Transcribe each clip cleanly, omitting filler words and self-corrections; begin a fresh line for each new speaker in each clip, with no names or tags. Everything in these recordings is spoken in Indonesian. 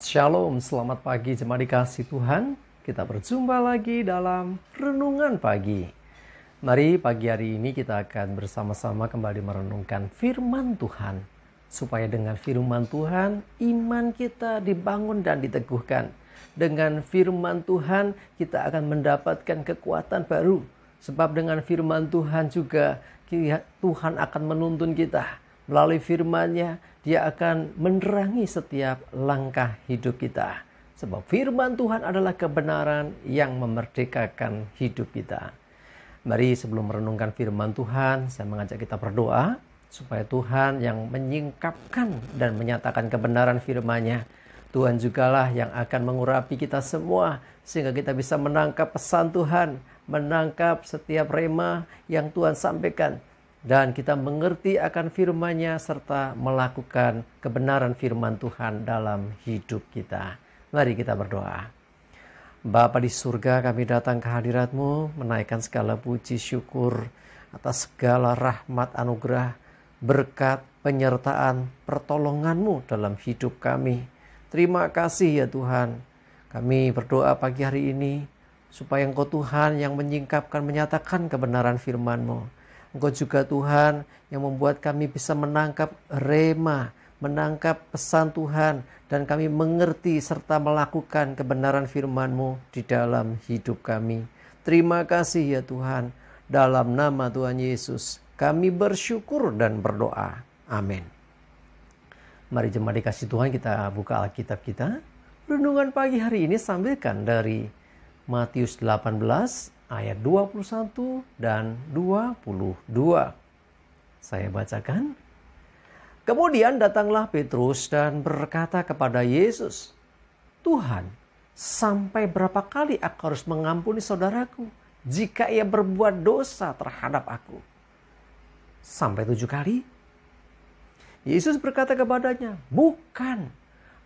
Shalom, selamat pagi jemaat dikasih Tuhan. Kita berjumpa lagi dalam Renungan Pagi. Mari pagi hari ini kita akan bersama-sama kembali merenungkan firman Tuhan. Supaya dengan firman Tuhan, iman kita dibangun dan diteguhkan. Dengan firman Tuhan, kita akan mendapatkan kekuatan baru. Sebab dengan firman Tuhan juga, Tuhan akan menuntun kita. Melalui firman-Nya, Dia akan menerangi setiap langkah hidup kita. Sebab firman Tuhan adalah kebenaran yang memerdekakan hidup kita. Mari sebelum merenungkan firman Tuhan, saya mengajak kita berdoa. Supaya Tuhan yang menyingkapkan dan menyatakan kebenaran firman-Nya. Tuhan jugalah yang akan mengurapi kita semua. Sehingga kita bisa menangkap pesan Tuhan. Menangkap setiap rema yang Tuhan sampaikan. Dan kita mengerti akan firman-Nya serta melakukan kebenaran firman Tuhan dalam hidup kita. Mari kita berdoa. Bapa di surga, kami datang ke hadirat-Mu, menaikkan segala puji syukur atas segala rahmat anugerah, berkat, penyertaan, pertolongan-Mu dalam hidup kami. Terima kasih ya Tuhan. Kami berdoa pagi hari ini, supaya Engkau Tuhan yang menyingkapkan, menyatakan kebenaran firman-Mu. Engkau juga Tuhan yang membuat kami bisa menangkap rema, menangkap pesan Tuhan, dan kami mengerti serta melakukan kebenaran firman-Mu di dalam hidup kami. Terima kasih ya Tuhan. Dalam nama Tuhan Yesus, kami bersyukur dan berdoa. Amin. Mari jemaat dikasih Tuhan, kita buka Alkitab kita. Renungan pagi hari ini sambilkan dari Matius 18 ayat 21 dan 22. Saya bacakan. Kemudian datanglah Petrus dan berkata kepada Yesus, "Tuhan, sampai berapa kali aku harus mengampuni saudaraku jika ia berbuat dosa terhadap aku? Sampai 7 kali?" Yesus berkata kepadanya, "Bukan.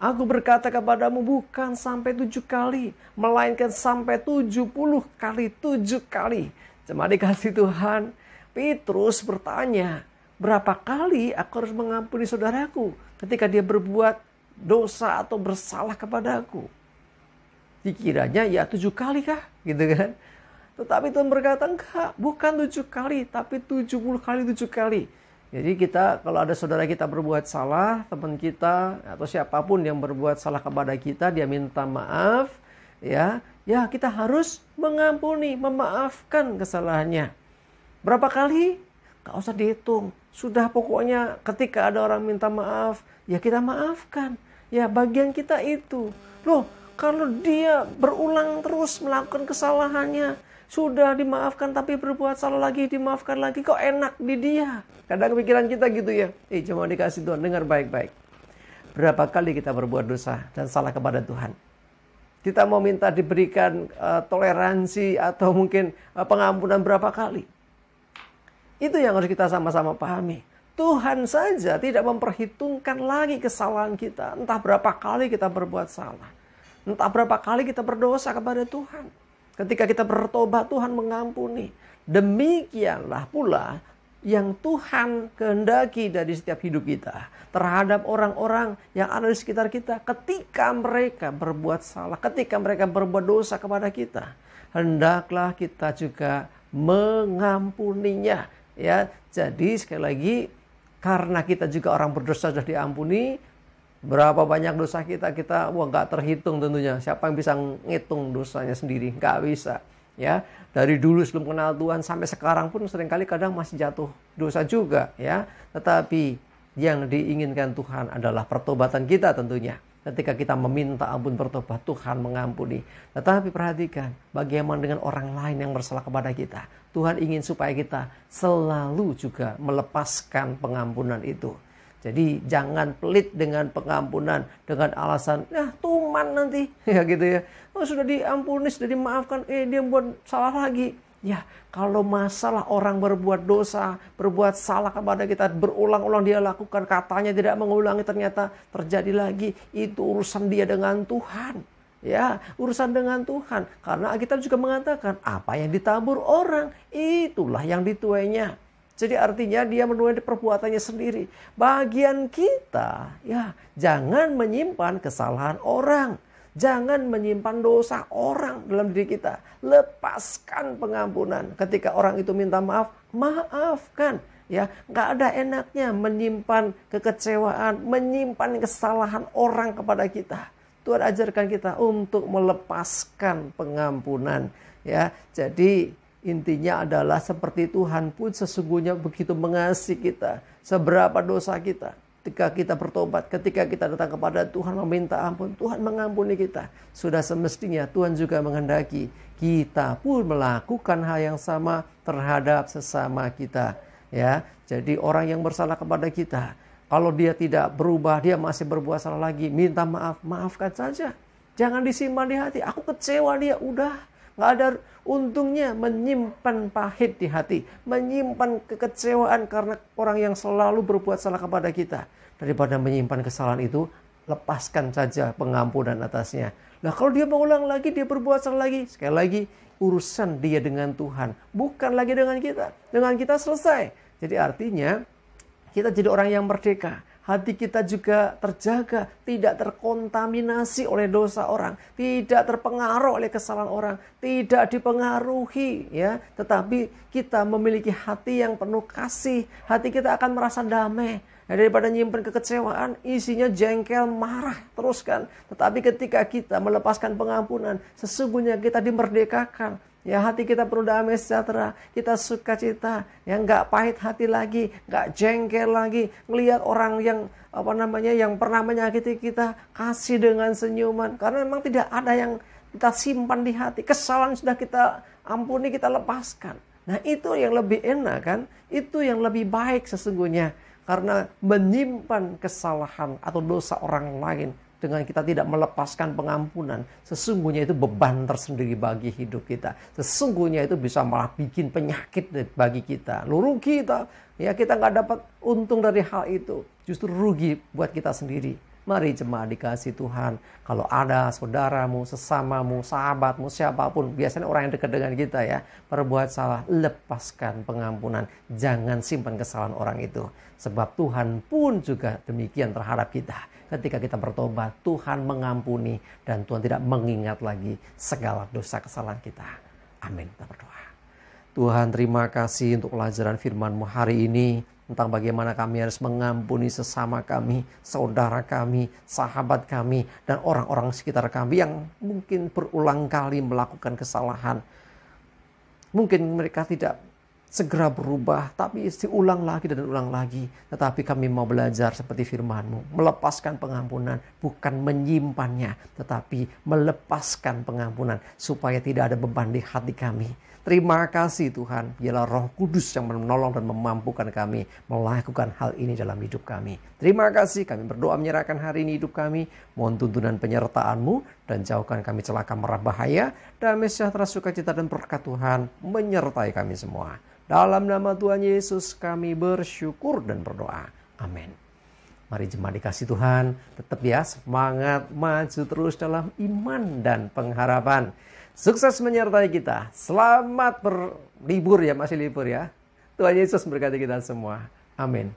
Aku berkata kepadamu bukan sampai 7 kali, melainkan sampai 70 kali 7 kali. Jemaat dikasih Tuhan, Petrus bertanya, berapa kali aku harus mengampuni saudaraku ketika dia berbuat dosa atau bersalah kepadaku? Dikiranya ya 7 kali kah? Gitu kan? Tetapi Tuhan berkata, enggak, bukan 7 kali, tapi 70 kali 7 kali. Jadi kita, kalau ada saudara kita berbuat salah, teman kita atau siapapun yang berbuat salah kepada kita, dia minta maaf, ya kita harus mengampuni, memaafkan kesalahannya. Berapa kali? Gak usah dihitung. Sudah pokoknya ketika ada orang minta maaf, ya kita maafkan. Ya bagian kita itu. Loh, kalau dia berulang terus melakukan kesalahannya, sudah dimaafkan tapi berbuat salah lagi, dimaafkan lagi, kok enak di dia. Kadang pikiran kita gitu ya. Cuma dikasih Tuhan, dengar baik-baik. Berapa kali kita berbuat dosa dan salah kepada Tuhan? Kita mau minta diberikan toleransi atau mungkin pengampunan berapa kali? Itu yang harus kita sama-sama pahami. Tuhan saja tidak memperhitungkan lagi kesalahan kita. Entah berapa kali kita berbuat salah. Entah berapa kali kita berdosa kepada Tuhan. Ketika kita bertobat, Tuhan mengampuni. Demikianlah pula yang Tuhan kehendaki dari setiap hidup kita. Terhadap orang-orang yang ada di sekitar kita. Ketika mereka berbuat salah, ketika mereka berbuat dosa kepada kita. Hendaklah kita juga mengampuninya. Ya, jadi sekali lagi, karena kita juga orang berdosa sudah diampuni. Berapa banyak dosa kita gak terhitung tentunya. Siapa yang bisa ngitung dosanya sendiri? Gak bisa. Ya, dari dulu sebelum kenal Tuhan sampai sekarang pun seringkali kadang masih jatuh dosa juga. Ya, tetapi yang diinginkan Tuhan adalah pertobatan kita tentunya. Ketika kita meminta ampun bertobat, Tuhan mengampuni. Tetapi perhatikan, bagaimana dengan orang lain yang bersalah kepada kita? Tuhan ingin supaya kita selalu juga melepaskan pengampunan itu. Jadi jangan pelit dengan pengampunan dengan alasan, tuman nanti, ya gitu ya. Oh sudah diampuni, sudah dimaafkan, dia buat salah lagi. Ya kalau masalah orang berbuat dosa, berbuat salah kepada kita, berulang-ulang dia lakukan, katanya tidak mengulangi, ternyata terjadi lagi. Itu urusan dia dengan Tuhan. Ya, urusan dengan Tuhan. Karena kita juga mengatakan, apa yang ditabur orang, itulah yang dituainya. Jadi artinya dia menuai perbuatannya sendiri. Bagian kita, ya, jangan menyimpan kesalahan orang. Jangan menyimpan dosa orang dalam diri kita. Lepaskan pengampunan. Ketika orang itu minta maaf, maafkan. Ya, nggak ada enaknya menyimpan kekecewaan, menyimpan kesalahan orang kepada kita. Tuhan ajarkan kita untuk melepaskan pengampunan. Ya, jadi intinya adalah seperti Tuhan pun sesungguhnya begitu mengasihi kita. Seberapa dosa kita. Ketika kita bertobat, ketika kita datang kepada Tuhan meminta ampun, Tuhan mengampuni kita. Sudah semestinya Tuhan juga menghendaki kita pun melakukan hal yang sama terhadap sesama kita. Ya, jadi orang yang bersalah kepada kita, kalau dia tidak berubah, dia masih berbuat salah lagi, minta maaf, maafkan saja. Jangan disimpan di hati. Aku kecewa dia, udah. Nggak ada untungnya menyimpan pahit di hati. Menyimpan kekecewaan karena orang yang selalu berbuat salah kepada kita. Daripada menyimpan kesalahan itu, lepaskan saja pengampunan atasnya. Nah kalau dia mengulang lagi, dia berbuat salah lagi. Sekali lagi, urusan dia dengan Tuhan. Bukan lagi dengan kita. Dengan kita selesai. Jadi artinya, kita jadi orang yang merdeka. Hati kita juga terjaga, tidak terkontaminasi oleh dosa orang, tidak terpengaruh oleh kesalahan orang, tidak dipengaruhi, ya. Tetapi kita memiliki hati yang penuh kasih, hati kita akan merasa damai. Nah, daripada nyimpen kekecewaan, isinya jengkel, marah terus kan. Tetapi ketika kita melepaskan pengampunan, sesungguhnya kita dimerdekakan. Ya, hati kita penuh damai sejahtera, kita sukacita, ya, nggak pahit hati lagi, nggak jengkel lagi, ngelihat orang yang yang pernah menyakiti kita, kasih dengan senyuman, karena memang tidak ada yang kita simpan di hati, kesalahan sudah kita ampuni, kita lepaskan. Nah itu yang lebih enak kan, itu yang lebih baik sesungguhnya, karena menyimpan kesalahan atau dosa orang lain dengan kita tidak melepaskan pengampunan, sesungguhnya itu beban tersendiri bagi hidup kita. Sesungguhnya itu bisa malah bikin penyakit bagi kita. Rugi kita, ya, kita nggak dapat untung dari hal itu. Justru rugi buat kita sendiri. Mari jemaat dikasih Tuhan, kalau ada saudaramu, sesamamu, sahabatmu, siapapun, biasanya orang yang dekat dengan kita ya, berbuat salah, lepaskan pengampunan. Jangan simpan kesalahan orang itu. Sebab Tuhan pun juga demikian terhadap kita. Ketika kita bertobat, Tuhan mengampuni dan Tuhan tidak mengingat lagi segala dosa kesalahan kita. Amin. Kita berdoa. Tuhan, terima kasih untuk pelajaran firman-Mu hari ini tentang bagaimana kami harus mengampuni sesama kami, saudara kami, sahabat kami, dan orang-orang sekitar kami yang mungkin berulang kali melakukan kesalahan. Mungkin mereka tidak segera berubah, tapi diulang lagi dan ulang lagi. Tetapi kami mau belajar seperti firman-Mu, melepaskan pengampunan, bukan menyimpannya, tetapi melepaskan pengampunan, supaya tidak ada beban di hati kami. Terima kasih Tuhan, biarlah Roh Kudus yang menolong dan memampukan kami melakukan hal ini dalam hidup kami. Terima kasih, kami berdoa menyerahkan hari ini hidup kami, mohon tuntunan penyertaan-Mu, dan jauhkan kami celaka mara bahaya, damai sejahtera sukacita dan berkat Tuhan menyertai kami semua. Dalam nama Tuhan Yesus kami bersyukur dan berdoa. Amin. Mari jemaat dikasih Tuhan, tetap ya semangat maju terus dalam iman dan pengharapan. Sukses menyertai kita. Selamat berlibur ya, masih libur ya. Tuhan Yesus memberkati kita semua. Amin.